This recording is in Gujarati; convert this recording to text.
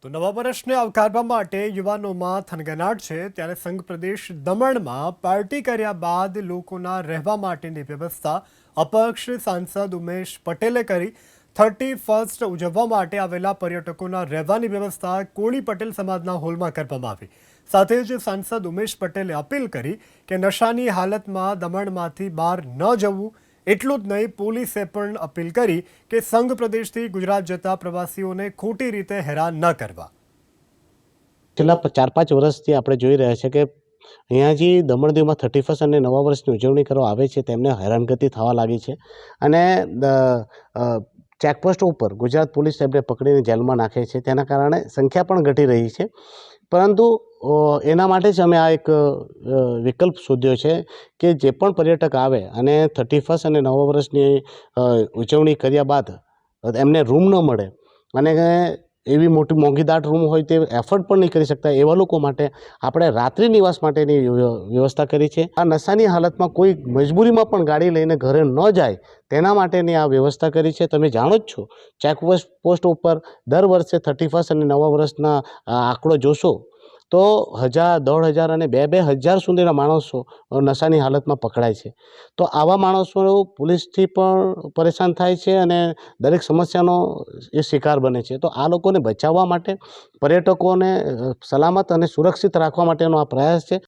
તો નવા વર્ષને આવકારવા માટે યુવાનોમાં થનગનાટ છે ત્યારે સંઘ પ્રદેશ દમણમાં પાર્ટી કર્યા બાદ લોકોના રહેવા માટેની વ્યવસ્થા અપક્ષ સાંસદ ઉમેશ પટેલે કરી 31st ઉજવવા માટે આવેલા પર્યટકોના રહેવાની વ્યવસ્થા કોળી પટેલ સમાજના હોલમાં કરવામાં આવી। સાથે જ સાંસદ ઉમેશ પટેલે અપીલ કરી કે નશાની હાલતમાં દમણમાંથી બહાર ન જવું। એટલું જ નહીં, પોલીસે પણ અપીલ કરી કે સંઘ પ્રદેશથી ગુજરાત જતા પ્રવાસીઓને ખોટી રીતે હેરાન ન કરવા। છેલ્લા 4-5 વર્ષથી આપણે જોઈ રહ્યા છે કે અહીંયા જે દમણ-દીવમાં 31st અને નવા વર્ષની ઉજવણી કરવા આવે છે તેમને હેરાનગતિ થવા લાગી છે અને ચેકપોસ્ટ ઉપર ગુજરાત પોલીસ તેમને પકડીને જેલમાં નાખે છે। તેના કારણે સંખ્યા પણ ઘટી રહી છે, પરંતુ એના માટે જ અમે આ એક વિકલ્પ શોધ્યો છે કે જે પણ પર્યટક આવે અને 31st અને નવા વર્ષની ઉજવણી કર્યા બાદ એમને રૂમ ન મળે અને એવી મોટી મોંઘીદાટ રૂમ હોય તે એફર્ટ પણ નહીં કરી શકતા એવા લોકો માટે આપણે રાત્રિ નિવાસ માટેની વ્યવસ્થા કરી છે। આ નશાની હાલતમાં કોઈ મજબૂરીમાં પણ ગાડી લઈને ઘરે ન જાય તેના માટેની આ વ્યવસ્થા કરી છે। તમે જાણો જ છો, ચેકપોસ્ટ ઉપર દર વર્ષે 31st અને નવા વર્ષના આંકડો જોશો તો 1000, 1500 અને 2000 સુધીના માણસો નશાની હાલતમાં પકડાય છે। તો આવા માણસો પોલીસથી પણ પરેશાન થાય છે અને દરેક સમસ્યાનો એ શિકાર બને છે। તો આ લોકોને બચાવવા માટે, પર્યટકોને સલામત અને સુરક્ષિત રાખવા માટેનો આ પ્રયાસ છે।